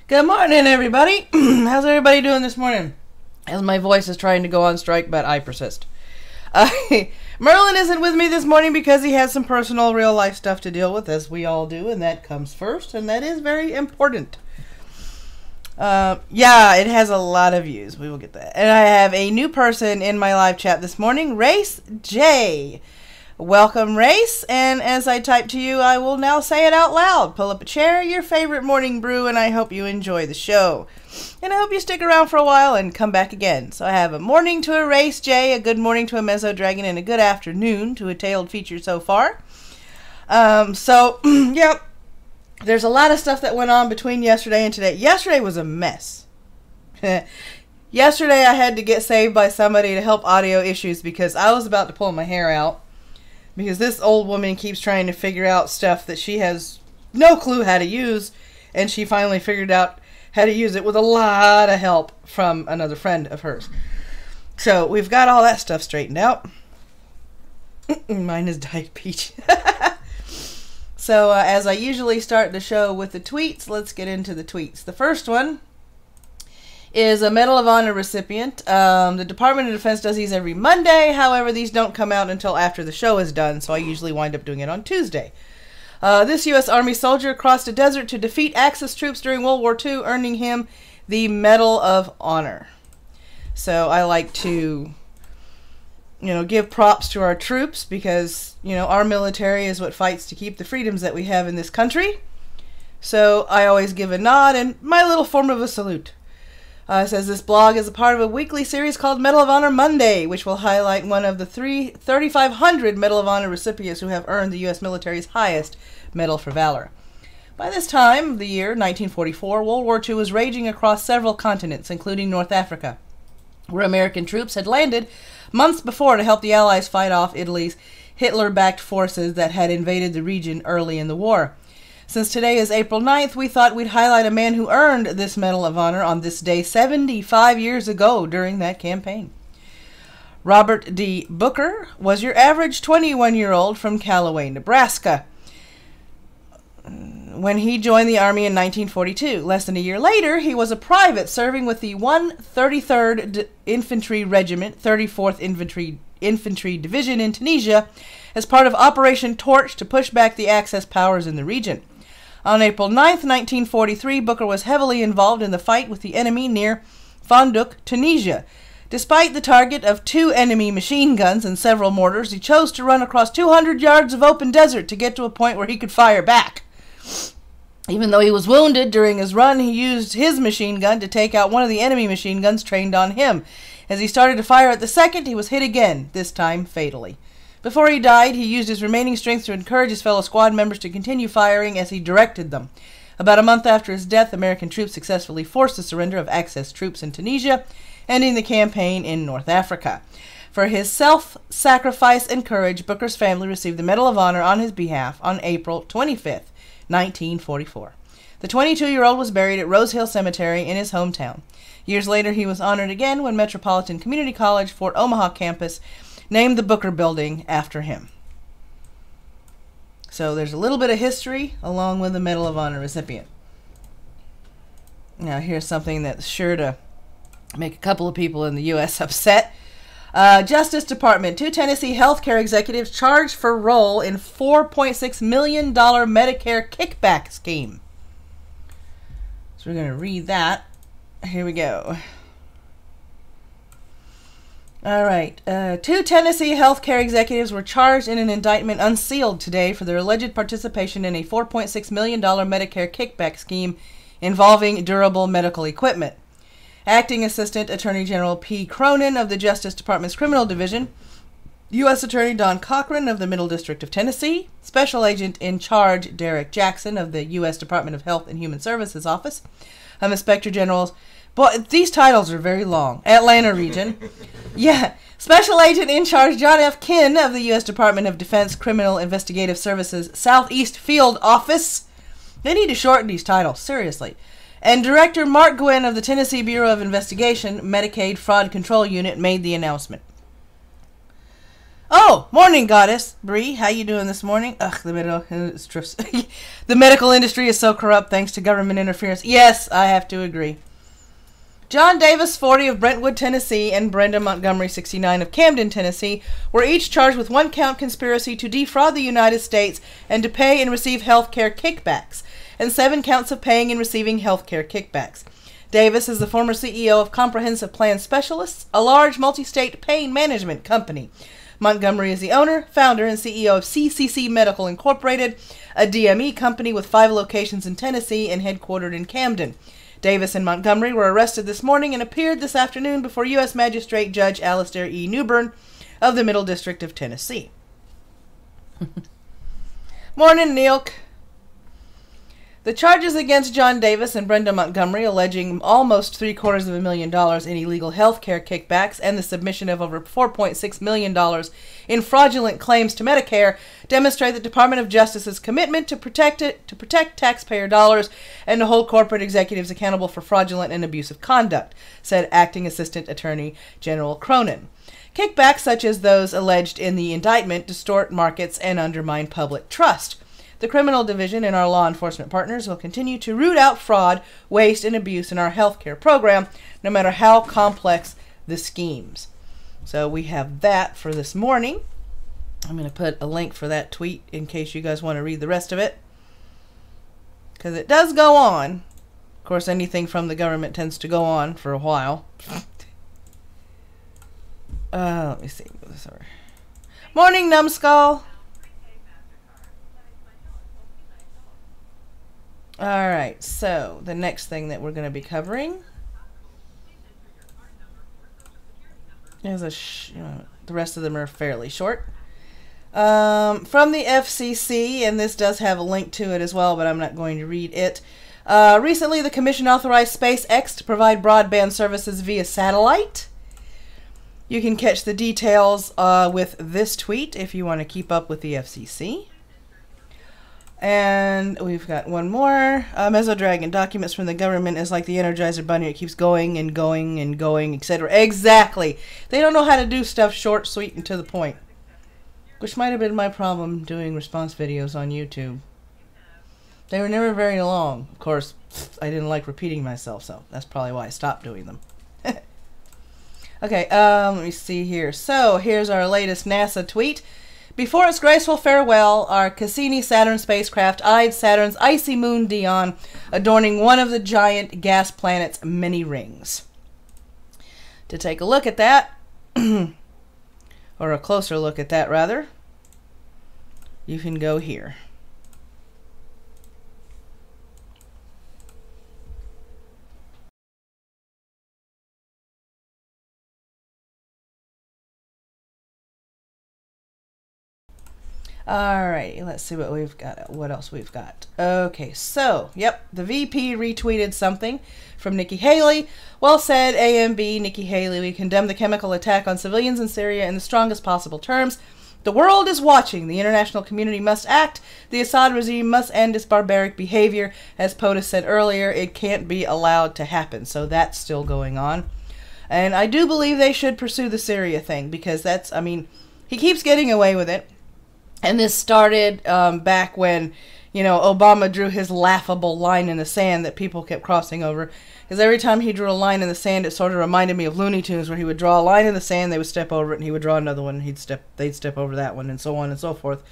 Good morning, everybody. How's everybody doing this morning? As my voice is trying to go on strike, but I persist. Merlin isn't with me this morning because he has some personal real-life stuff to deal with, as we all do, and that comes first, and that is very important. Yeah, it has a lot of views. We will get that. And I have a new person in my live chat this morning, Race J. Welcome, Race, and as I type to you, I will now say it out loud. Pull up a chair, your favorite morning brew, and I hope you enjoy the show. And I hope you stick around for a while and come back again. So I have a morning to a Race J, a good morning to a Mezzo Dragon, and a good afternoon to a Tailed Feature so far. Yeah, there's a lot of stuff that went on between yesterday and today. Yesterday was a mess. Yesterday I had to get saved by somebody to help audio issues because I was about to pull my hair out. Because this old woman keeps trying to figure out stuff that she has no clue how to use. And she finally figured out how to use it with a lot of help from another friend of hers. So we've got all that stuff straightened out. Mine is Diet Peach. So as I usually start the show with the tweets, let's get into the tweets. The first one is a Medal of Honor recipient. The Department of Defense does these every Monday. However, these don't come out until after the show is done, so I usually wind up doing it on Tuesday. This U.S. Army soldier crossed a desert to defeat Axis troops during World War II, earning him the Medal of Honor. So I like to, give props to our troops because, our military is what fights to keep the freedoms that we have in this country. So I always give a nod and my little form of a salute. It says this blog is a part of a weekly series called Medal of Honor Monday, which will highlight one of the 3,500 Medal of Honor recipients who have earned the U.S. military's highest Medal for Valor. By this time of the year, 1944, World War II was raging across several continents, including North Africa, where American troops had landed months before to help the Allies fight off Italy's Hitler-backed forces that had invaded the region early in the war. Since today is April 9th, we thought we'd highlight a man who earned this Medal of Honor on this day 75 years ago during that campaign. Robert D. Booker was your average 21-year-old from Callaway, Nebraska, when he joined the Army in 1942. Less than a year later, he was a private serving with the 133rd Infantry Regiment, 34th Infantry Division in Tunisia, as part of Operation Torch to push back the Axis powers in the region. On April 9th, 1943, Booker was heavily involved in the fight with the enemy near Fondouk, Tunisia. Despite the target of 2 enemy machine guns and several mortars, he chose to run across 200 yards of open desert to get to a point where he could fire back. Even though he was wounded during his run, he used his machine gun to take out one of the enemy machine guns trained on him. As he started to fire at the second, he was hit again, this time fatally. Before he died, he used his remaining strength to encourage his fellow squad members to continue firing as he directed them. About a month after his death, American troops successfully forced the surrender of Axis troops in Tunisia, ending the campaign in North Africa. For his self-sacrifice and courage, Booker's family received the Medal of Honor on his behalf on April 25th, 1944. The 22-year-old was buried at Rose Hill Cemetery in his hometown. Years later, he was honored again when Metropolitan Community College, Fort Omaha campus, named the Booker Building after him. So there's a little bit of history along with the Medal of Honor recipient. Now here's something that's sure to make a couple of people in the U.S. upset. Justice Department. 2 Tennessee healthcare executives charged for role in $4.6 million Medicare kickback scheme. So we're going to read that. Here we go. All right. 2 Tennessee healthcare executives were charged in an indictment unsealed today for their alleged participation in a $4.6 million Medicare kickback scheme involving durable medical equipment. Acting Assistant Attorney General P. Cronin of the Justice Department's Criminal Division, U.S. Attorney Don Cochran of the Middle District of Tennessee, Special Agent in Charge Derek Jackson of the U.S. Department of Health and Human Services Office, Inspector General's, boy, these titles are very long, Atlanta region. Yeah, Special Agent in Charge John F. Kinn of the U.S. Department of Defense Criminal Investigative Services Southeast Field Office. They need to shorten these titles, seriously. And Director Mark Gwynn of the Tennessee Bureau of Investigation Medicaid Fraud Control Unit made the announcement. Oh, Oh, morning, goddess. Bree, how you doing this morning? Ugh, the medical industry is so corrupt thanks to government interference. Yes, I have to agree. John Davis, 40, of Brentwood, Tennessee, and Brenda Montgomery, 69, of Camden, Tennessee, were each charged with one-count conspiracy to defraud the United States and to pay and receive health care kickbacks, and 7 counts of paying and receiving health care kickbacks. Davis is the former CEO of Comprehensive Plan Specialists, a large multi-state pain management company. Montgomery is the owner, founder, and CEO of CCC Medical Incorporated, a DME company with 5 locations in Tennessee and headquartered in Camden. Davis and Montgomery were arrested this morning and appeared this afternoon before U.S. Magistrate Judge Alistair E. Newbern of the Middle District of Tennessee. Morning, Neilk. The charges against John Davis and Brenda Montgomery, alleging almost $750,000 in illegal health care kickbacks and the submission of over $4.6 million in fraudulent claims to Medicare, demonstrate the Department of Justice's commitment to protect taxpayer dollars and to hold corporate executives accountable for fraudulent and abusive conduct, said Acting Assistant Attorney General Cronin. Kickbacks such as those alleged in the indictment distort markets and undermine public trust. The criminal division and our law enforcement partners will continue to root out fraud, waste, and abuse in our healthcare program, no matter how complex the schemes. So we have that for this morning. I'm going to put a link for that tweet in case you guys want to read the rest of it, because it does go on. Of course, anything from the government tends to go on for a while. Let me see. Sorry. Morning, Numbed Skull. Alright, so the next thing that we're going to be covering is the rest of them are fairly short. From the FCC, and this does have a link to it as well, but I'm not going to read it. Recently, the Commission authorized SpaceX to provide broadband services via satellite. You can catch the details with this tweet if you want to keep up with the FCC. And we've got one more. Mesodragon, documents from the government is like the Energizer Bunny. It keeps going and going and going, etc. Exactly. They don't know how to do stuff short, sweet, and to the point. Which might have been my problem doing response videos on YouTube. They were never very long. Of course, I didn't like repeating myself, so that's probably why I stopped doing them. Okay, let me see here. So, here's our latest NASA tweet. Before its graceful farewell, our Cassini-Saturn spacecraft eyed Saturn's icy moon Dione, adorning one of the giant gas planet's many rings. To take a look at that, or a closer look at that rather, you can go here. Alright, let's see what we've got. What else we've got. Okay, so, yep, the VP retweeted something from Nikki Haley. Well said, AMB, Nikki Haley. We condemn the chemical attack on civilians in Syria in the strongest possible terms. The world is watching. The international community must act. The Assad regime must end its barbaric behavior. As POTUS said earlier, it can't be allowed to happen. So that's still going on. And I do believe they should pursue the Syria thing, because that's, I mean, he keeps getting away with it. And this started back when, you know, Obama drew his laughable line in the sand that people kept crossing over. Because every time he drew a line in the sand, it sort of reminded me of Looney Tunes, where he would draw a line in the sand, they would step over it, and he would draw another one, and they'd step over that one, and so on and so forth.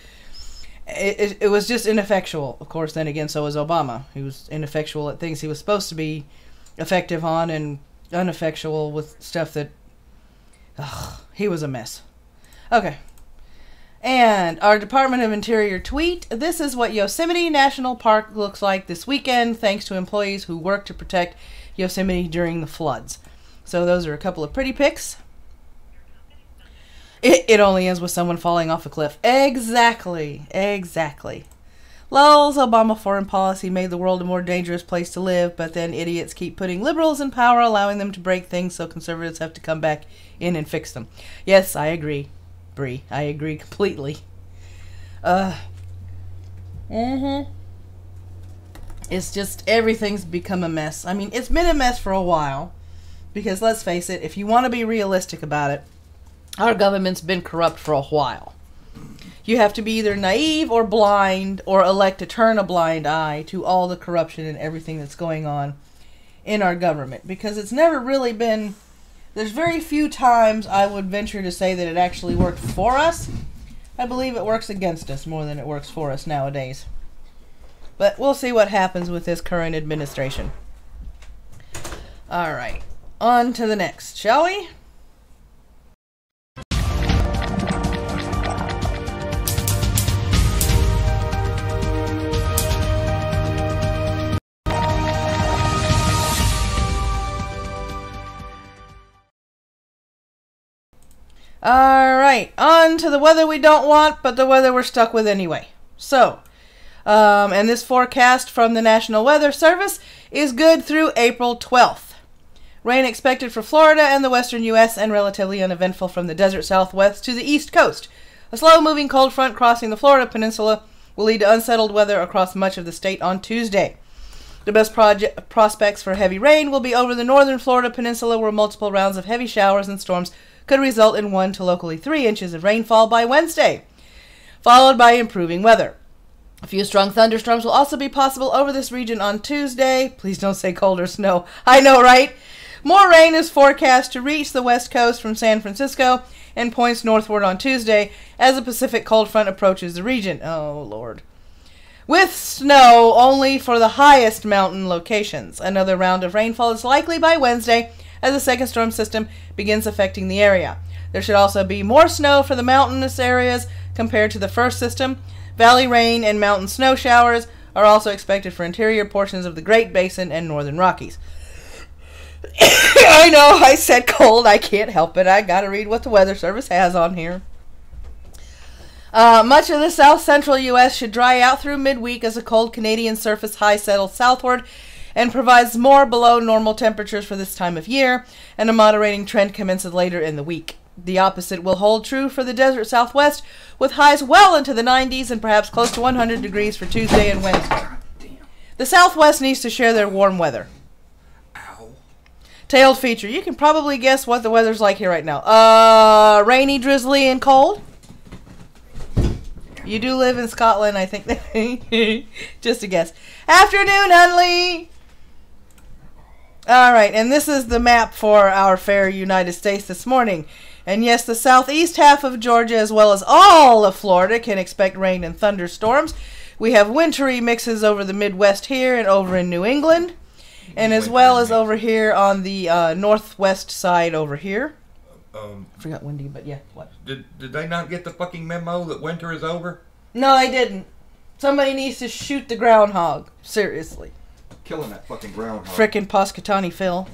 It was just ineffectual. Of course, then again, so was Obama. He was ineffectual at things he was supposed to be effective on, and ineffectual with stuff that... Ugh, he was a mess. Okay. And our Department of Interior tweet, this is what Yosemite National Park looks like this weekend, thanks to employees who work to protect Yosemite during the floods. So those are a couple of pretty pics. It only ends with someone falling off a cliff. Exactly. Exactly. Lulz, Obama foreign policy made the world a more dangerous place to live, but then idiots keep putting liberals in power, allowing them to break things, so conservatives have to come back in and fix them. Yes, I agree. Bree. I agree completely. It's just, everything's become a mess. I mean, it's been a mess for a while. Because let's face it, if you want to be realistic about it, our government's been corrupt for a while. You have to be either naive or blind or elect to turn a blind eye to all the corruption and everything that's going on in our government. Because it's never really been... There's very few times I would venture to say that it actually worked for us. I believe it works against us more than it works for us nowadays. But we'll see what happens with this current administration. Alright, on to the next, shall we? Alright, on to the weather we don't want, but the weather we're stuck with anyway. So, and this forecast from the National Weather Service is good through April 12th. Rain expected for Florida and the western U.S. and relatively uneventful from the desert southwest to the east coast. A slow-moving cold front crossing the Florida peninsula will lead to unsettled weather across much of the state on Tuesday. The best prospects for heavy rain will be over the northern Florida peninsula, where multiple rounds of heavy showers and storms could result in 1 to locally 3 inches of rainfall by Wednesday, followed by improving weather. A few strong thunderstorms will also be possible over this region on Tuesday. Please don't say cold or snow. I know, right? More rain is forecast to reach the west coast from San Francisco and points northward on Tuesday as a Pacific cold front approaches the region. Oh, Lord. With snow only for the highest mountain locations. Another round of rainfall is likely by Wednesday as the second storm system begins affecting the area. There should also be more snow for the mountainous areas compared to the first system. Valley rain and mountain snow showers are also expected for interior portions of the Great Basin and Northern Rockies. I know, I said cold. I can't help it. I gotta read what the Weather Service has on here. Much of the south-central U.S. should dry out through midweek as a cold Canadian surface high settles southward and provides more below normal temperatures for this time of year, and a moderating trend commences later in the week. The opposite will hold true for the desert southwest, with highs well into the 90s and perhaps close to 100 degrees for Tuesday and Wednesday. The southwest needs to share their warm weather. Ow. Tailed feature. You can probably guess what the weather's like here right now. Rainy, drizzly, and cold. You do live in Scotland, I think. Just a guess. Afternoon, Hunley. Alright, and this is the map for our fair United States this morning. And yes, the southeast half of Georgia as well as all of Florida can expect rain and thunderstorms. We have wintry mixes over the Midwest here and over in New England. And as well as over here on the northwest side over here. I forgot windy, but yeah, what? Did they not get the fucking memo that winter is over? No, I didn't. Somebody needs to shoot the groundhog. Seriously. Killing that fucking groundhog. Frickin' Poscatani Phil.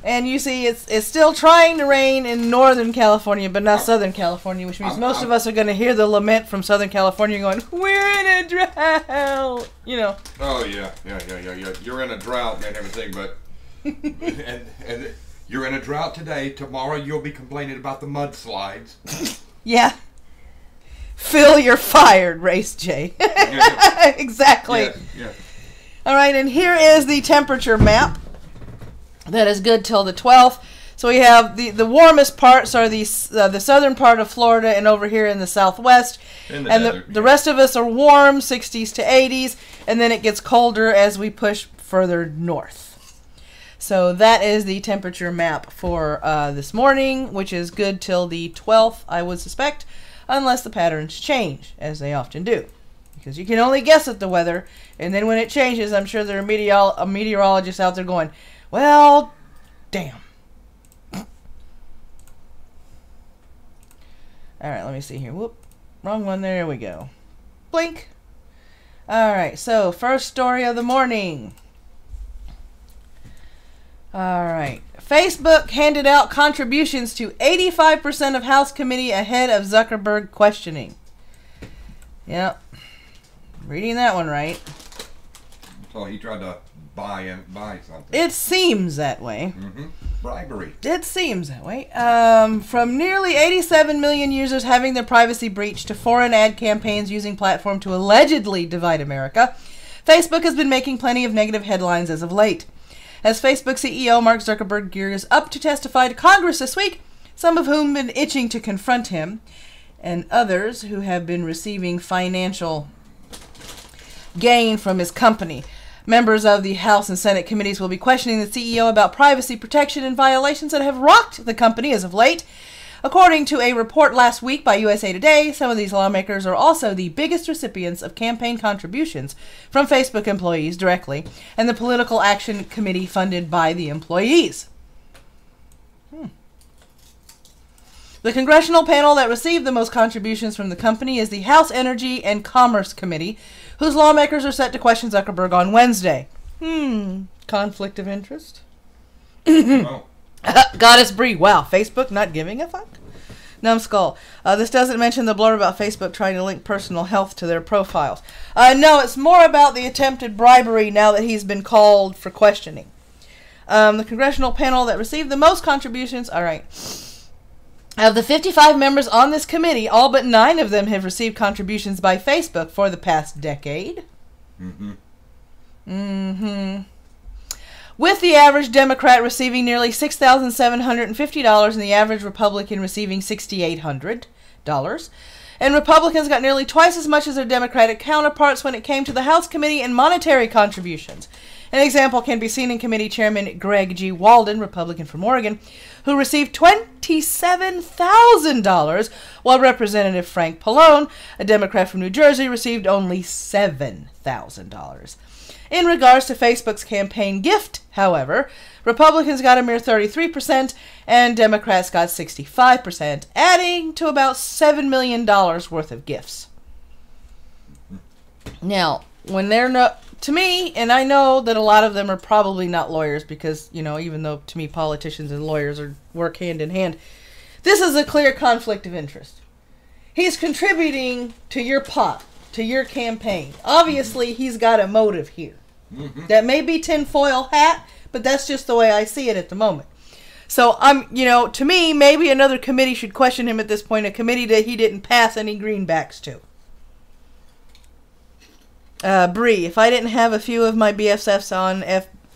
And you see, it's still trying to rain in Northern California, but not Southern California, which means most of us are going to hear the lament from Southern California going, we're in a drought, you know. Oh, yeah. You're in a drought and everything, but... and you're in a drought today. Tomorrow you'll be complaining about the mudslides. Yeah. Phil, you're fired, Race J. Exactly. Yeah. All right, and here is the temperature map. That is good till the 12th. So we have the warmest parts are the southern part of Florida and over here in the southwest. And the rest of us are warm, 60s to 80s, and then it gets colder as we push further north. So that is the temperature map for this morning, which is good till the 12th, I would suspect, unless the patterns change, as they often do. Because you can only guess at the weather, and then when it changes, I'm sure there are meteorologists out there going, well, damn. Alright, let me see here. Whoop. Wrong one. There we go. Blink. Alright, so first story of the morning. Alright. Facebook handed out contributions to 85% of House Committee ahead of Zuckerberg questioning. Yep. Reading that one right. So he tried to buy something. It seems that way. Mm-hmm. Bribery. It seems that way. From nearly 87 million users having their privacy breached to foreign ad campaigns using platform to allegedly divide America, Facebook has been making plenty of negative headlines as of late. as Facebook CEO Mark Zuckerberg gears up to testify to Congress this week, some of whom have been itching to confront him, and others who have been receiving financial gain from his company. Members of the House and Senate committees will be questioning the CEO about privacy protection and violations that have rocked the company as of late. According to a report last week by USA Today, some of these lawmakers are also the biggest recipients of campaign contributions from Facebook employees directly and the Political Action Committee funded by the employees. The congressional panel that received the most contributions from the company is the House Energy and Commerce Committee, whose lawmakers are set to question Zuckerberg on Wednesday. Conflict of interest? Oh. Goddess Bree. Wow, Facebook not giving a fuck? Numbed Skull. This doesn't mention the blurb about Facebook trying to link personal health to their profiles. No, it's more about the attempted bribery now that he's been called for questioning. The congressional panel that received the most contributions... All right. Of the 55 members on this committee, all but 9 of them have received contributions by Facebook for the past decade. With the average Democrat receiving nearly $6,750 and the average Republican receiving $6,800. And Republicans got nearly twice as much as their Democratic counterparts when it came to the House Committee and monetary contributions. An example can be seen in Committee Chairman Greg G. Walden, Republican from Oregon, who received $27,000, while Representative Frank Pallone, a Democrat from New Jersey, received only $7,000. In regards to Facebook's campaign gift, however, Republicans got a mere 33% and Democrats got 65%, adding to about $7 million worth of gifts. Now, when they're not... To me, and I know that a lot of them are probably not lawyers because, you know, even though to me politicians and lawyers work hand in hand, this is a clear conflict of interest. He's contributing to your pot, to your campaign. Obviously, he's got a motive here. That may be tinfoil hat, but that's just the way I see it at the moment. So, to me, maybe another committee should question him at this point, a committee that he didn't pass any greenbacks to. Bree, if I didn't have a few of my BFFs on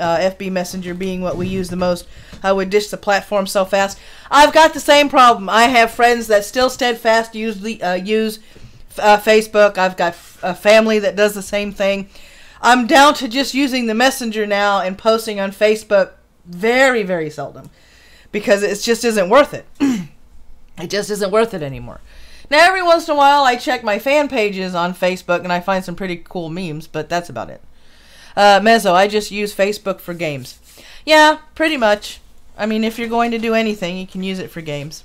FB Messenger being what we use the most, I would ditch the platform so fast. I've got the same problem. I have friends that still steadfast use Facebook. I've got a family that does the same thing. I'm down to just using the Messenger now and posting on Facebook very, very seldom because it just isn't worth it. It just isn't worth it anymore. Now, every once in a while, I check my fan pages on Facebook, and I find some pretty cool memes, but that's about it. Mezzo, I just use Facebook for games. Yeah, pretty much. I mean, if you're going to do anything, you can use it for games.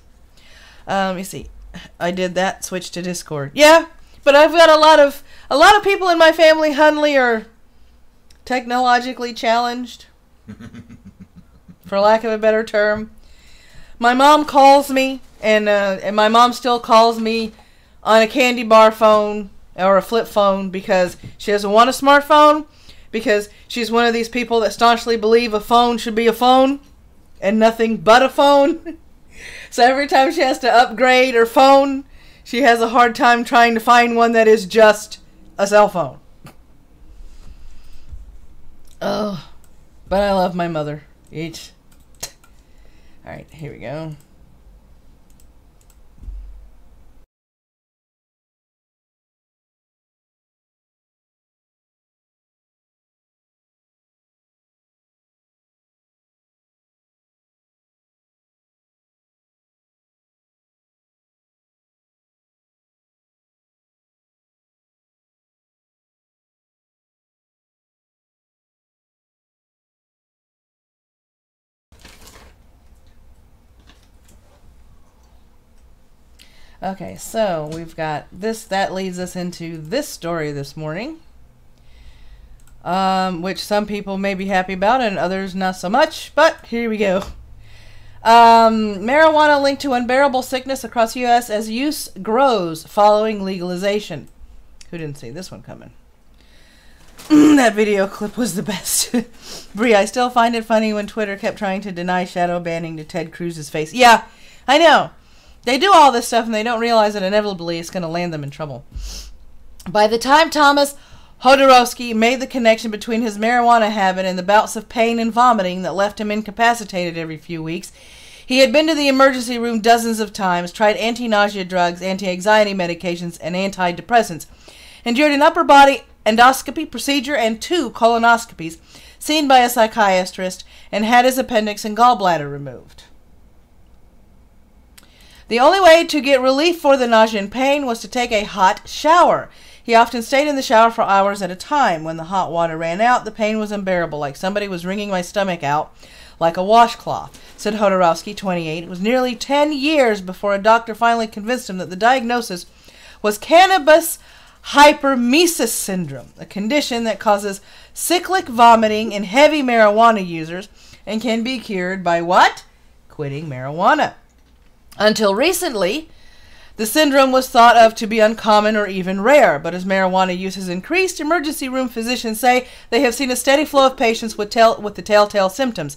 Let me see. I did that, switch to Discord. Yeah, but I've got a lot of people in my family, Hunley, are technologically challenged, for lack of a better term. My mom calls me, and my mom still calls me on a candy bar phone or a flip phone because she doesn't want a smartphone, because she's one of these people that staunchly believe a phone should be a phone and nothing but a phone. So every time she has to upgrade her phone, she has a hard time trying to find one that is just a cell phone. Oh, but I love my mother. Alright, here we go. Okay, so we've got this. That leads us into this story this morning, which some people may be happy about and others not so much, but here we go. Marijuana linked to unbearable sickness across U.S. as use grows following legalization. Who didn't see this one coming? That video clip was the best. Brie, I still find it funny when Twitter kept trying to deny shadow banning to Ted Cruz's face. Yeah, I know. They do all this stuff and they don't realize that inevitably it's going to land them in trouble. By the time Thomas Hodorowski made the connection between his marijuana habit and the bouts of pain and vomiting that left him incapacitated every few weeks. He had been to the emergency room dozens of times, tried anti-nausea drugs, anti-anxiety medications, and antidepressants, endured an upper body endoscopy procedure and 2 colonoscopies seen by a psychiatrist, and had his appendix and gallbladder removed. The only way to get relief for the nausea and pain was to take a hot shower. He often stayed in the shower for hours at a time. When the hot water ran out, the pain was unbearable, like somebody was wringing my stomach out like a washcloth, said Hodorowski, 28. It was nearly 10 years before a doctor finally convinced him that the diagnosis was cannabis hypermesis syndrome, a condition that causes cyclic vomiting in heavy marijuana users and can be cured by what? Quitting marijuana. Until recently, the syndrome was thought of to be uncommon or even rare, but as marijuana use has increased, emergency room physicians say they have seen a steady flow of patients with the telltale symptoms,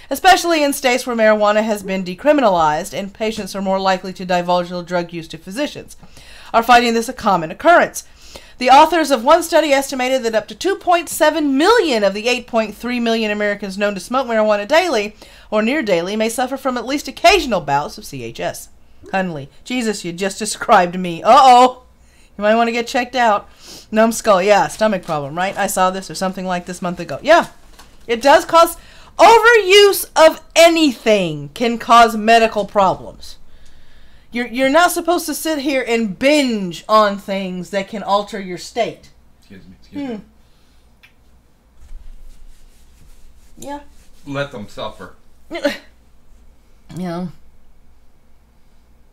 especially in states where marijuana has been decriminalized and patients are more likely to divulge their drug use to physicians, are finding this a common occurrence. The authors of one study estimated that up to 2.7 million of the 8.3 million Americans known to smoke marijuana daily or near daily may suffer from at least occasional bouts of CHS. Hunley, Jesus, you just described me. Uh-oh. You might want to get checked out. Numbed Skull, yeah, stomach problem, right? I saw this or something like this month ago. Yeah, it does cause... Overuse of anything can cause medical problems. You're not supposed to sit here and binge on things that can alter your state. Excuse me. Yeah. Let them suffer. Yeah.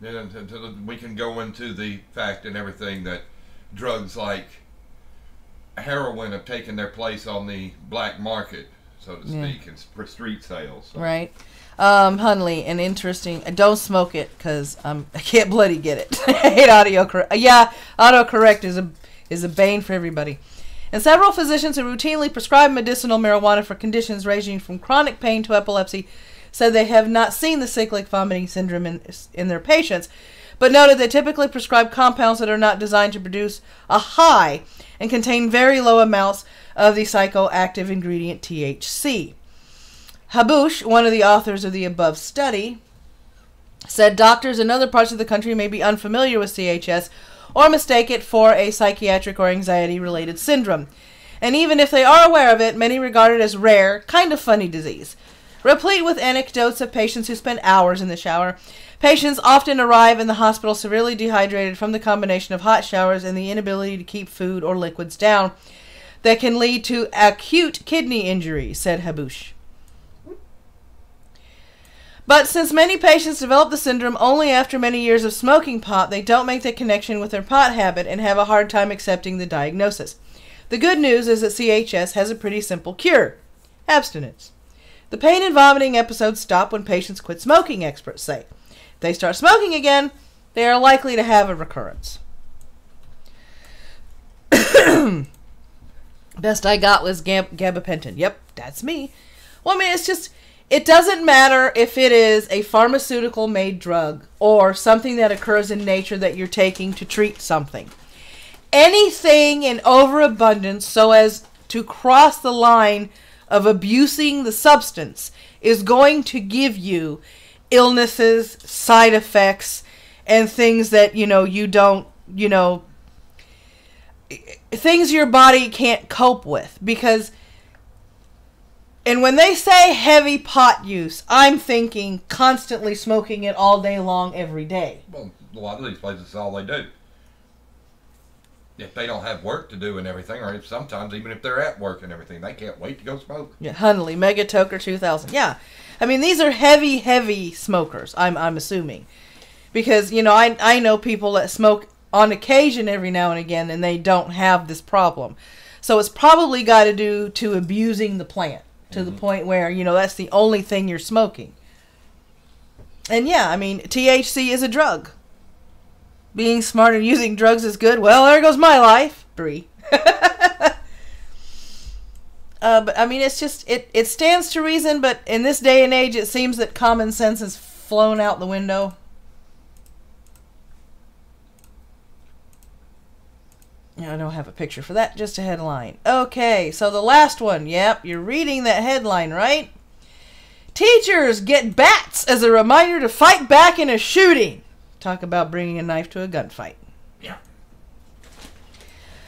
We can go into the fact and everything that drugs like heroin have taken their place on the black market, so to speak, in street sales. So. Right. Hunley, an interesting... don't smoke it, because I can't bloody get it. I hate autocorrect. Yeah, autocorrect is a bane for everybody. And several physicians who routinely prescribe medicinal marijuana for conditions ranging from chronic pain to epilepsy said they have not seen the cyclic vomiting syndrome in their patients, but noted they typically prescribe compounds that are not designed to produce a high and contain very low amounts of the psychoactive ingredient THC. Habush, one of the authors of the above study, said doctors in other parts of the country may be unfamiliar with CHS or mistake it for a psychiatric or anxiety-related syndrome. And even if they are aware of it, many regard it as rare, kind of funny disease. Replete with anecdotes of patients who spend hours in the shower, patients often arrive in the hospital severely dehydrated from the combination of hot showers and the inability to keep food or liquids down that can lead to acute kidney injury, said Habush. But since many patients develop the syndrome only after many years of smoking pot, they don't make the connection with their pot habit and have a hard time accepting the diagnosis. The good news is that CHS has a pretty simple cure: abstinence. The pain and vomiting episodes stop when patients quit smoking, experts say. If they start smoking again, they are likely to have a recurrence. Best I got was gabapentin. Yep, that's me. Well, I mean, it's just... It doesn't matter if it is a pharmaceutical-made drug or something that occurs in nature that you're taking to treat something. Anything in overabundance so as to cross the line of abusing the substance is going to give you illnesses, side effects, and things that, you don't, things your body can't cope with. Because... And when they say heavy pot use, I'm thinking constantly smoking it all day long, every day. Well, a lot of these places, that's all they do. If they don't have work to do and everything, or sometimes even if they're at work and everything, they can't wait to go smoke. Yeah, Hunley, Mega Toker 2000. Yeah. I mean, these are heavy smokers, I'm assuming. Because, I know people that smoke on occasion every now and again, and they don't have this problem. So it's probably got to do to abusing the plant. To the point where, that's the only thing you're smoking. And yeah, I mean, THC is a drug. Being smart and using drugs is good. Well, there goes my life. Brie. But I mean, it's just, it stands to reason, but in this day and age, it seems that common sense has flown out the window. I don't have a picture for that, just a headline. Okay, so the last one. Yep, you're reading that headline, right? Teachers get bats as a reminder to fight back in a shooting. Talk about bringing a knife to a gunfight. Yeah.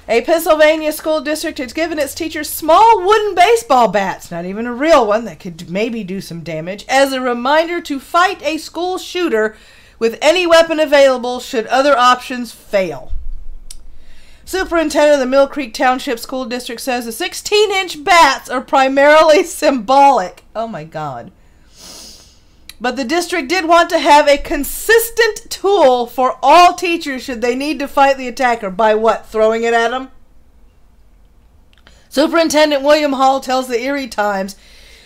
A Pennsylvania school district has given its teachers small wooden baseball bats, not even a real one that could maybe do some damage, as a reminder to fight a school shooter with any weapon available should other options fail. Superintendent of the Mill Creek Township School District says the 16-inch bats are primarily symbolic. Oh my God. But the district did want to have a consistent tool for all teachers should they need to fight the attacker. By what? Throwing it at them? Superintendent William Hall tells the Erie Times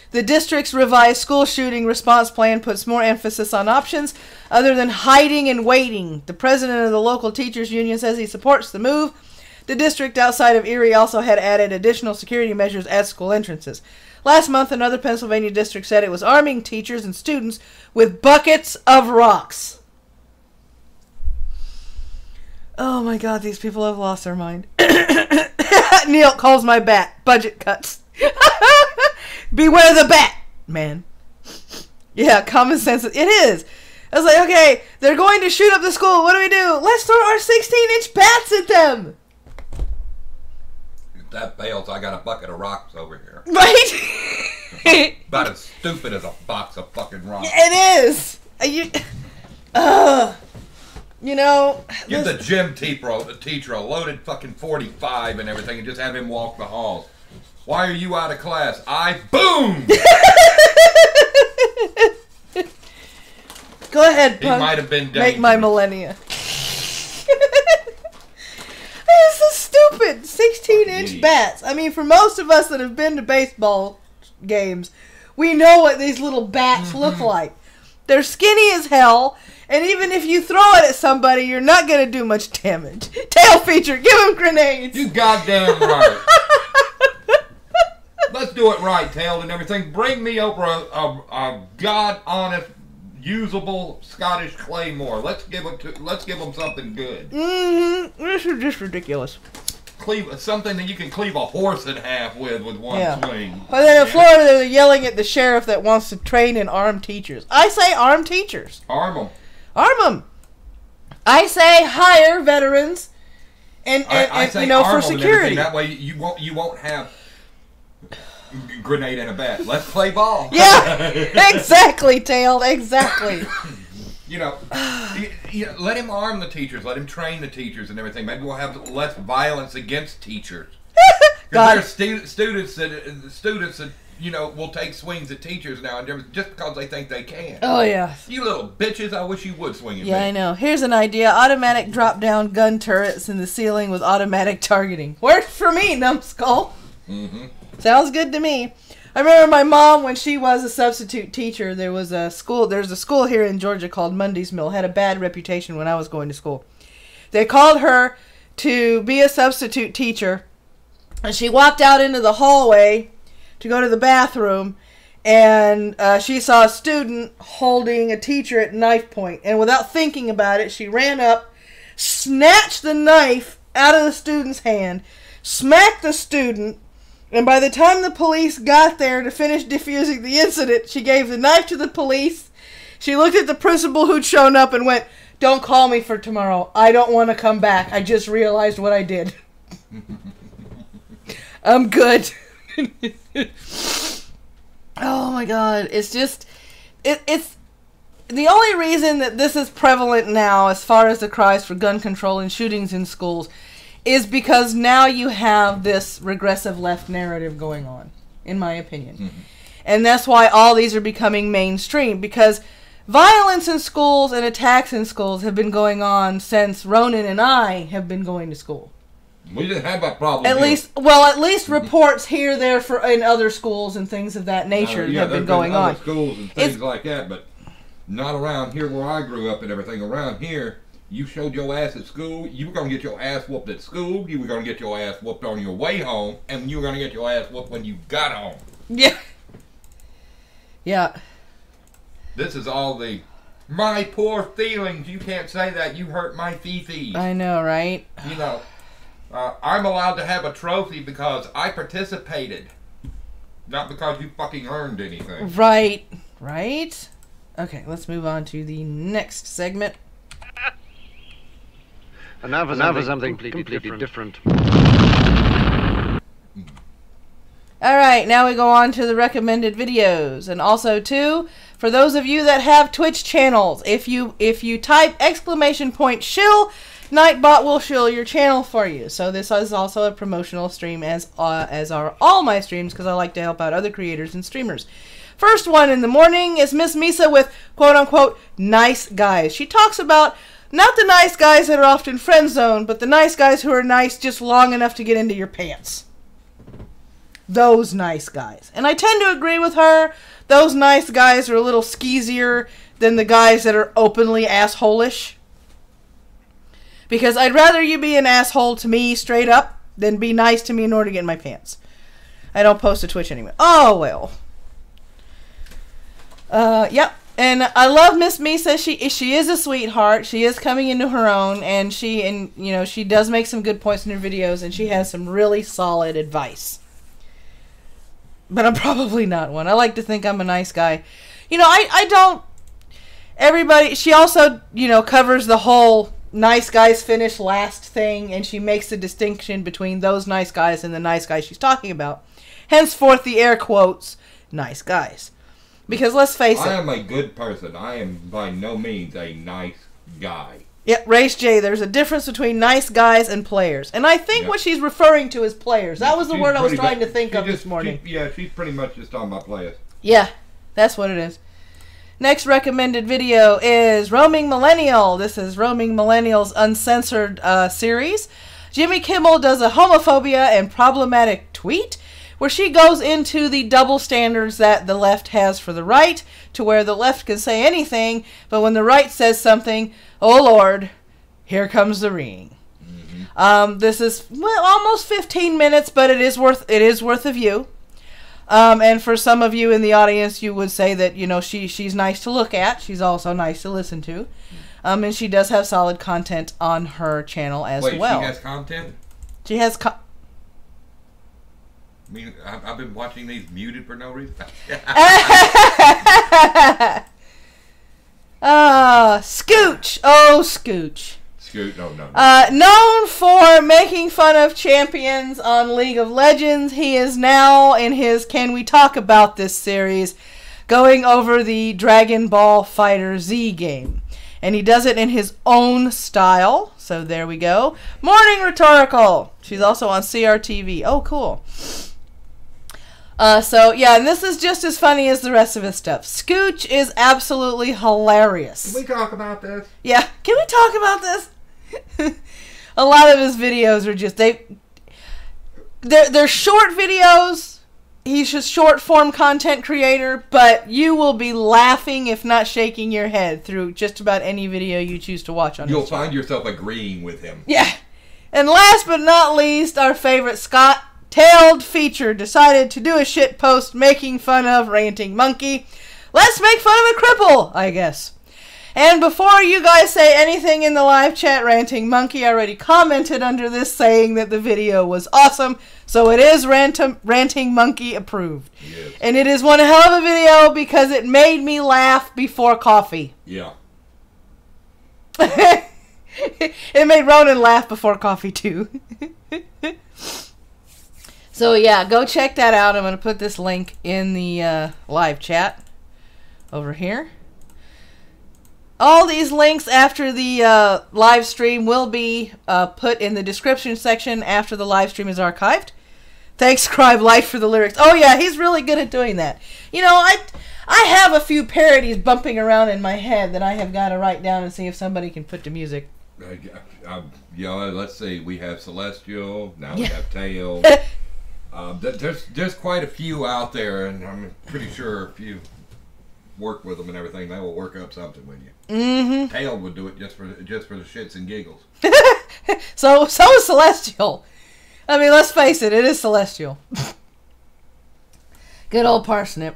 the district's revised school shooting response plan puts more emphasis on options other than hiding and waiting. The president of the local teachers union says he supports the move. The district outside of Erie also had added additional security measures at school entrances. Last month, another Pennsylvania district said it was arming teachers and students with buckets of rocks. Oh my God, these people have lost their mind. Neil calls my bat budget cuts. Beware the bat, man. Yeah, common sense. It is. I was like, okay, they're going to shoot up the school. What do we do? Let's throw our 16-inch bats at them. If that fails, I got a bucket of rocks over here. Right? About as stupid as a box of fucking rocks. It is. You know. Give the gym teacher a loaded fucking 45 and everything and just have him walk the halls. Why are you out of class? Boom! Go ahead, He punk. might have been dangerous. Make my millennia. This is stupid. 16-inch bats. I mean, for most of us that have been to baseball games, we know what these little bats look like. They're skinny as hell, and even if you throw it at somebody, you're not going to do much damage. Tail feature, give them grenades. You goddamn right. Let's do it right, Tail, and everything. Bring me over a god-honest, usable Scottish claymore. Let's give them something good. This is just ridiculous. Something that you can cleave a horse in half with one swing. But then in Florida, they're yelling at the sheriff that wants to train and arm teachers. I say arm teachers. Arm them. Arm them. I say hire veterans, and say you know, arm for them and security. that way you won't have grenade and a bat. Let's play ball. Yeah, exactly, Tail. Exactly. You know, let him arm the teachers. Let him train the teachers and everything. Maybe we'll have less violence against teachers. Because there's students that you know will take swings at teachers now and just because they think they can. Oh yeah. You little bitches! I wish you would swing at me. Yeah, I know. Here's an idea: automatic drop-down gun turrets in the ceiling with automatic targeting. Works for me, Numbed Skull. Sounds good to me. I remember my mom, when she was a substitute teacher, there's a school here in Georgia called Mundy's Mill. Had a bad reputation when I was going to school. They called her to be a substitute teacher, and she walked out into the hallway to go to the bathroom, and she saw a student holding a teacher at knife point, and without thinking about it, she ran up, snatched the knife out of the student's hand, smacked the student, and by the time the police got there to finish defusing the incident, she gave the knife to the police. She looked at the principal who'd shown up and went, "Don't call me for tomorrow. I don't want to come back. I just realized what I did. I'm good." Oh my God. It's just, it's the only reason that this is prevalent now as far as the cries for gun control and shootings in schools is because now you have this regressive left narrative going on, in my opinion. And that's why all these are becoming mainstream, because violence in schools and attacks in schools have been going on since Ronan and I have been going to school. We didn't have that problem. At least reports here, there, in other schools and things of that nature have been going on. Schools and things like that, but not around here where I grew up and everything. Around here, you showed your ass at school, you were going to get your ass whooped at school, you were going to get your ass whooped on your way home, and you were going to get your ass whooped when you got home. Yeah. Yeah. This is all the, my poor feelings, you can't say that, you hurt my fee-fees. I know, right? You know, I'm allowed to have a trophy because I participated. Not because you fucking earned anything. Right. Right? Okay, let's move on to the next segment. And now for something completely different. Alright, now we go on to the recommended videos. And also, too, for those of you that have Twitch channels, if you type !shill, Nightbot will shill your channel for you. So this is also a promotional stream, as are all my streams, because I like to help out other creators and streamers. First one in the morning is Miss Misa with quote-unquote nice guys. She talks about not the nice guys that are often friend zoned, but the nice guys who are nice just long enough to get into your pants. Those nice guys. And I tend to agree with her. Those nice guys are a little skeezier than the guys that are openly asshole-ish. Because I'd rather you be an asshole to me straight up than be nice to me in order to get in my pants. I don't post to Twitch anyway. Oh, well. Yep. And I love Miss Misa. She is a sweetheart. She is coming into her own, and she does make some good points in her videos, and she has some really solid advice. But I'm probably not one. I like to think I'm a nice guy. I don't. Everybody. She also, covers the whole nice guys finish last thing, and she makes the distinction between those nice guys and the nice guys she's talking about. Henceforth, the air quotes, nice guys. Because let's face it. I am a good person. I am by no means a nice guy. Yeah, Race J, there's a difference between nice guys and players. And I think what she's referring to is players. That was the word I was trying to think of this morning. She's pretty much just talking about players. Yeah, that's what it is. Next recommended video is Roaming Millennial. This is Roaming Millennial's uncensored series. Jimmy Kimmel does a homophobia and problematic tweet where she goes into the double standards that the left has for the right, to where the left can say anything, but when the right says something, oh Lord, here comes the ring. Mm-hmm. This is almost 15 minutes, but it is worth a view. And for some of you in the audience, you would say that she's nice to look at. She's also nice to listen to, and she does have solid content on her channel as well. Wait, she has content? She has. I mean, I've been watching these muted for no reason. Skooch. Oh, Skooch. Skooch, no. Known for making fun of champions on League of Legends, he is now in his Can We Talk About This series going over the Dragon Ball Fighter Z game. And he does it in his own style. So there we go. Morning Rhetorical. She's also on CRTV. Oh, cool. And this is just as funny as the rest of his stuff. Skooch is absolutely hilarious. Can we talk about this? Yeah, can we talk about this? A lot of his videos are just, they're short videos. He's just short form content creator, but you will be laughing, if not shaking your head, through just about any video you choose to watch on his channel. You'll find yourself agreeing with him. Yeah. And last but not least, our favorite Scott Tailed Feature decided to do a shit post making fun of Ranting Monkey. Let's make fun of a cripple, I guess. And before you guys say anything in the live chat, Ranting Monkey already commented under this saying that the video was awesome. So it is Ranting Monkey approved. Yes. And it is one hell of a video because it made me laugh before coffee. Yeah. It made Ronan laugh before coffee too. So yeah, go check that out. I'm going to put this link in the live chat over here. All these links after the live stream will be put in the description section after the live stream is archived. Thanks, Scribe Light, for the lyrics. Oh yeah, he's really good at doing that. I have a few parodies bumping around in my head that I have got to write down and see if somebody can put to music. Let's see. We have Celestial. Now we have Tail. There's quite a few out there, and I'm pretty sure if you work with them and everything, they will work up something with you. Mm-hmm. Tail would do it just for the shits and giggles. So is Celestial. I mean, let's face it, it is Celestial. Good old Parsnip.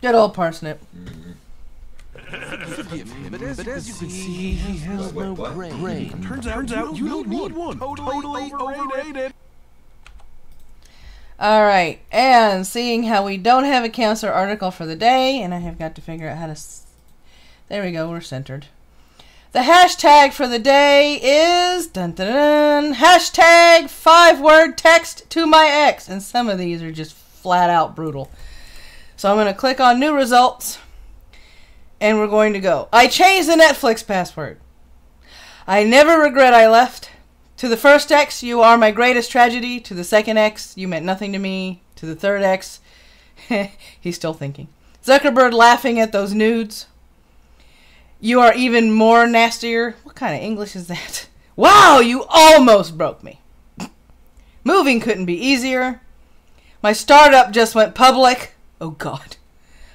Good old Parsnip. Mm-hmm. him, but as you can see, he has no brain. Turns out you don't need one. Totally overrated. Alright, and seeing how we don't have a counselor article for the day, and I have got to figure out how to... There we go, we're centered. The hashtag for the day is... Dun, dun, dun, hashtag 5-word text to my ex. And some of these are just flat out brutal. So I'm going to click on new results. And we're going to go. I changed the Netflix password. I never regret I left. To the first ex, you are my greatest tragedy. To the second ex, you meant nothing to me. To the third ex, he's still thinking. Zuckerberg laughing at those nudes. You are even more nastier. What kind of English is that? Wow, you almost broke me. Moving couldn't be easier. My startup just went public. Oh, God.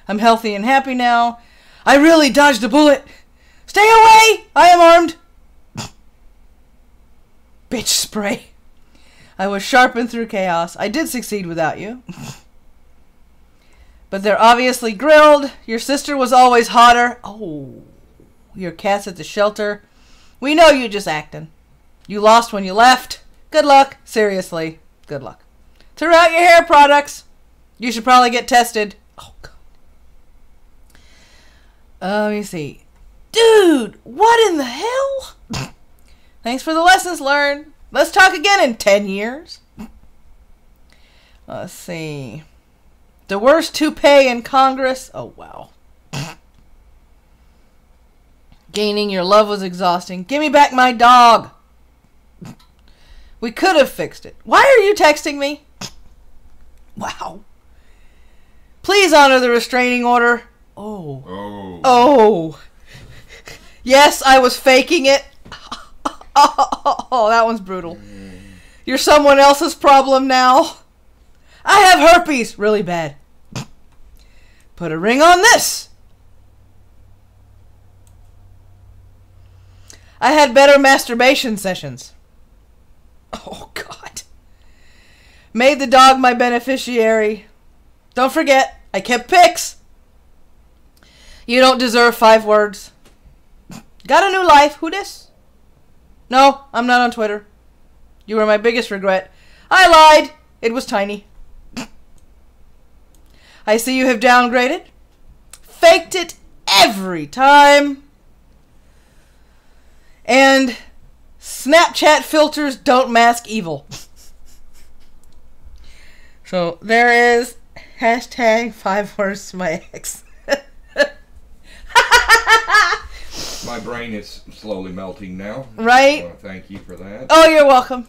I'm healthy and happy now. I really dodged a bullet. Stay away! I am armed. Bitch spray. I was sharpened through chaos. I did succeed without you. But they're obviously grilled. Your sister was always hotter. Oh. Your cat's at the shelter. We know you just acting. You lost when you left. Good luck. Seriously. Good luck. Threw out your hair products. You should probably get tested. Oh, God. Let me see. Dude, what in the hell? Thanks for the lessons learned. Let's talk again in 10 years. Let's see. The worst toupee in Congress. Oh, wow. Gaining your love was exhausting. Give me back my dog. We could have fixed it. Why are you texting me? Wow. Please honor the restraining order. Oh. Oh. Oh. Yes, I was faking it. Oh, that one's brutal. You're someone else's problem now. I have herpes. Really bad. Put a ring on this. I had better masturbation sessions. Oh, God. Made the dog my beneficiary. Don't forget, I kept pics. You don't deserve 5 words. Got a new life. Who dis? No, I'm not on Twitter. You were my biggest regret. I lied. It was tiny. I see you have downgraded. Faked it every time. And Snapchat filters don't mask evil. So there is hashtag 5 words to my ex. My brain is slowly melting now. Right? I want to thank you for that. Oh, you're welcome.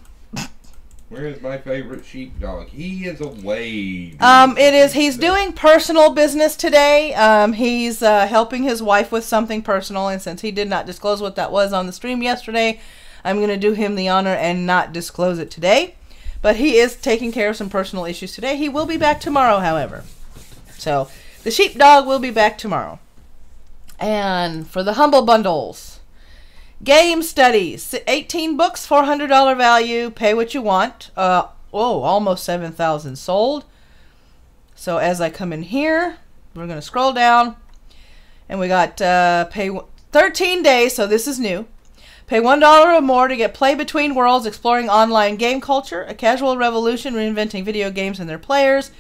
Where is my favorite sheepdog? He is away. It is. He's doing personal business today. He's helping his wife with something personal, and since he did not disclose what that was on the stream yesterday, I'm going to do him the honor and not disclose it today. But he is taking care of some personal issues today. He will be back tomorrow, however. So, the sheepdog will be back tomorrow. And for the Humble Bundles, Game Studies, 18 books, $400 value, pay what you want. Almost 7,000 sold. So as I come in here, we're going to scroll down, and we got pay 13 days, so this is new. Pay $1 or more to get Play Between Worlds, exploring online game culture, a casual revolution reinventing video games and their players.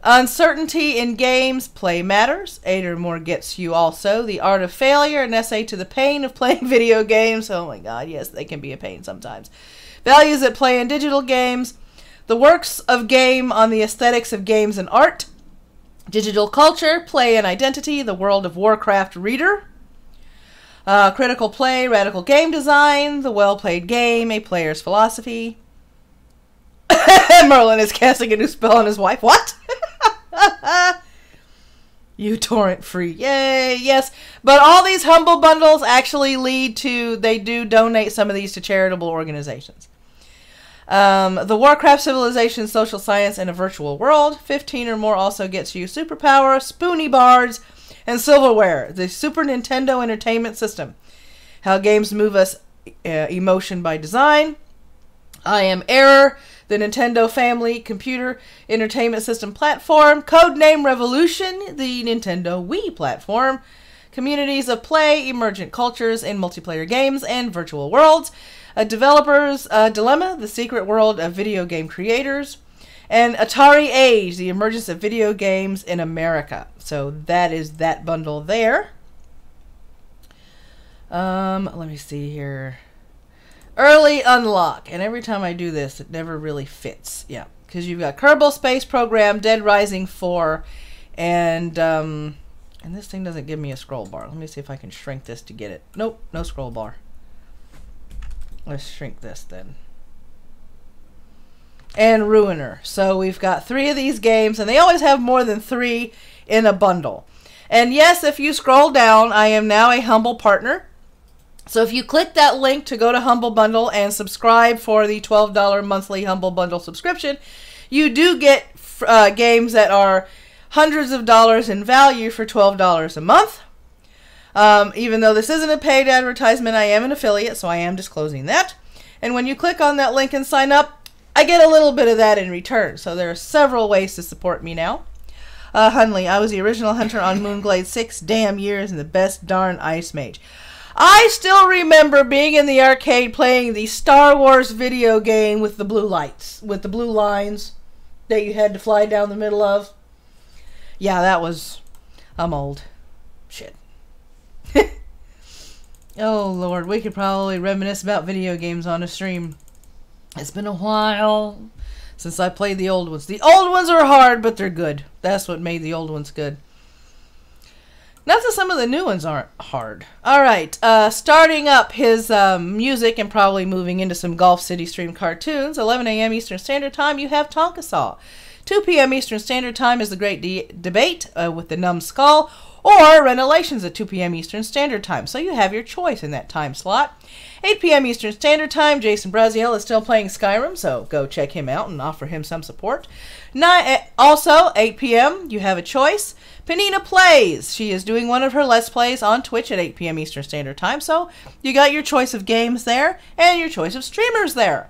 Uncertainty in games, play matters. 8 or more gets you also. The Art of Failure, an essay to the pain of playing video games. Oh my God, yes, they can be a pain sometimes. Values that play in digital games. The Works of Game on the Aesthetics of Games and Art. Digital Culture, Play and Identity, the World of Warcraft Reader. Critical Play, Radical Game Design, The Well-Played Game, A Player's Philosophy. Merlin is casting a new spell on his wife. What? You torrent free. Yay, yes. But all these Humble Bundles actually lead to, they do donate some of these to charitable organizations. The Warcraft Civilization, Social Science, and a Virtual World. 15 or more also gets you Superpower, Spoonie Bards, and Silverware, the Super Nintendo Entertainment System. How games move us, emotion by design. I Am Error, the Nintendo Family Computer Entertainment System platform. Codename Revolution, the Nintendo Wii platform. communities of play, emergent cultures in multiplayer games and virtual worlds, a developer's dilemma, the secret world of video game creators, and Atari Age, the emergence of video games in America. So that is that bundle there. Let me see here. Early unlock. And every time I do this, it never really fits. Yeah, because you've got Kerbal Space Program, Dead Rising 4, and this thing doesn't give me a scroll bar. Let me see if I can shrink this to get it. Nope, no scroll bar. Let's shrink this then. And Ruiner. So we've got 3 of these games, and they always have more than 3 in a bundle. And yes, if you scroll down, I am now a Humble partner. So if you click that link to go to Humble Bundle and subscribe for the $12 monthly Humble Bundle subscription, you do get games that are hundreds of dollars in value for $12 a month. Even though this isn't a paid advertisement, I am an affiliate, so I am disclosing that. And when you click on that link and sign up, I get a little bit of that in return. So there are several ways to support me now. Hunley, I was the original hunter on Moonglade 6 damn years and the best darn Ice Mage. I still remember being in the arcade playing the Star Wars video game with the blue lights, with the blue lines that you had to fly down the middle of. Yeah, that was... I'm old. Shit. Oh, Lord, we could probably reminisce about video games on a stream. It's been a while since I played the old ones. The old ones are hard, but they're good. That's what made the old ones good. Not that some of the new ones aren't hard. Alright, starting up his music and probably moving into some Golf City Stream cartoons. 11 a.m. Eastern Standard Time, you have Tonka Saw. 2 p.m. Eastern Standard Time is the Great Debate with the Numbed Skull, or Wrenilations at 2 p.m. Eastern Standard Time. So you have your choice in that time slot. 8 p.m. Eastern Standard Time, Jason Brazeal is still playing Skyrim, so go check him out and offer him some support. Also, 8 p.m., you have a choice. Penina Plays. She is doing one of her Let's Plays on Twitch at 8 p.m. Eastern Standard Time, so you got your choice of games there and your choice of streamers there.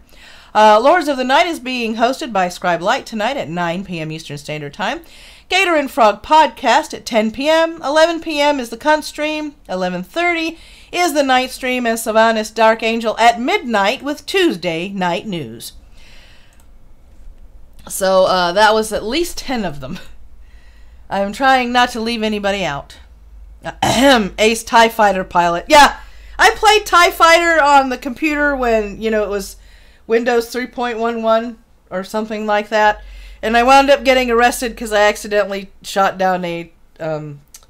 Lords of the Night is being hosted by Scribe Light tonight at 9 p.m. Eastern Standard Time. Gator and Frog Podcast at 10 p.m. 11 p.m. is the Cuntstream. 11:30 is the Night Stream and Sylvanas Darkangel at midnight with Tuesday Night News. So that was at least 10 of them. I'm trying not to leave anybody out. Ace TIE Fighter Pilot. Yeah, I played TIE Fighter on the computer when, you know, it was Windows 3.11 or something like that. And I wound up getting arrested because I accidentally shot down a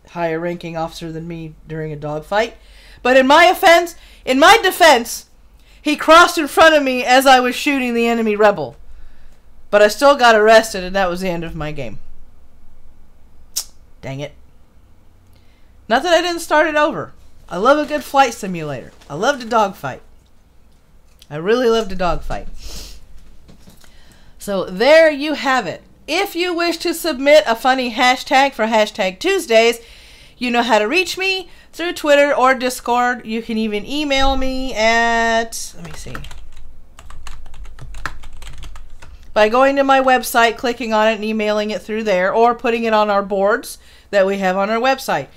higher ranking officer than me during a dogfight. But in my defense, he crossed in front of me as I was shooting the enemy rebel. But I still got arrested, and that was the end of my game. Dang it. Not that I didn't start it over. I love a good flight simulator. I love to dogfight. I really love to dogfight. So there you have it. If you wish to submit a funny hashtag for Hashtag Tuesdays, you know how to reach me through Twitter or Discord. You can even email me at, let me see, by going to my website, clicking on it and emailing it through there, or putting it on our boards that we have on our website.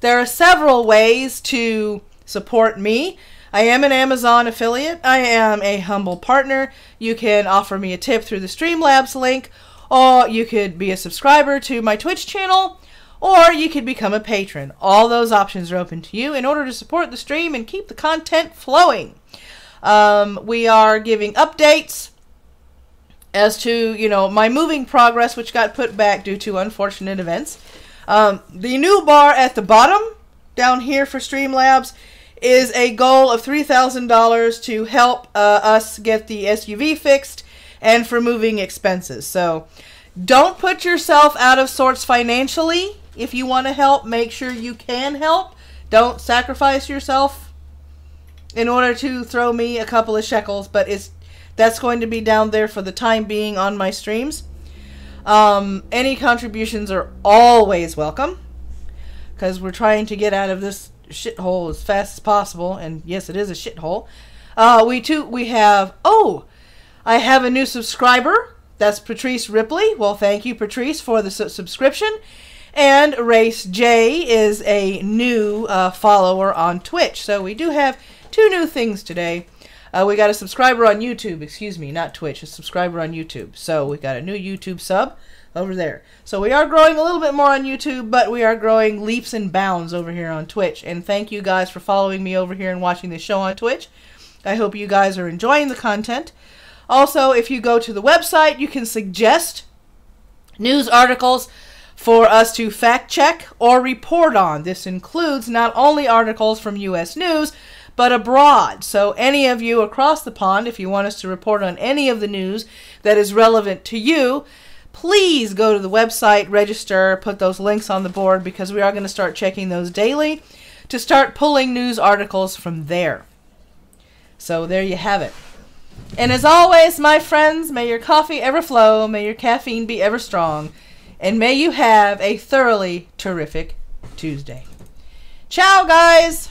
There are several ways to support me. I am an Amazon affiliate. I am a Humble partner. You can offer me a tip through the Streamlabs link, or you could be a subscriber to my Twitch channel, or you could become a patron. All those options are open to you in order to support the stream and keep the content flowing. We are giving updates as to, you know, my moving progress, which got put back due to unfortunate events. The new bar at the bottom down here for Streamlabs is a goal of $3,000 to help us get the SUV fixed and for moving expenses. So don't put yourself out of sorts financially. If you want to help, make sure you can help. Don't sacrifice yourself in order to throw me a couple of shekels, but that's going to be down there for the time being on my streams. Any contributions are always welcome, because we're trying to get out of this shithole as fast as possible, and yes, it is a shithole. I have a new subscriber. That's Patrice Ripley. Well, thank you, Patrice, for the subscription. And Race J is a new follower on Twitch. So we do have 2 new things today. We got a subscriber on YouTube. Excuse me, not Twitch. A subscriber on YouTube. So we got a new YouTube sub over there. So we are growing a little bit more on YouTube, but we are growing leaps and bounds over here on Twitch. And thank you guys for following me over here and watching the show on Twitch. I hope you guys are enjoying the content. Also, if you go to the website, you can suggest news articles for us to fact check or report on. This includes not only articles from U.S. News, but abroad. So any of you across the pond, if you want us to report on any of the news that is relevant to you, please go to the website, register, put those links on the board, because we are going to start checking those daily to start pulling news articles from there. So there you have it. And as always, my friends, may your coffee ever flow, may your caffeine be ever strong, and may you have a thoroughly terrific Tuesday. Ciao, guys!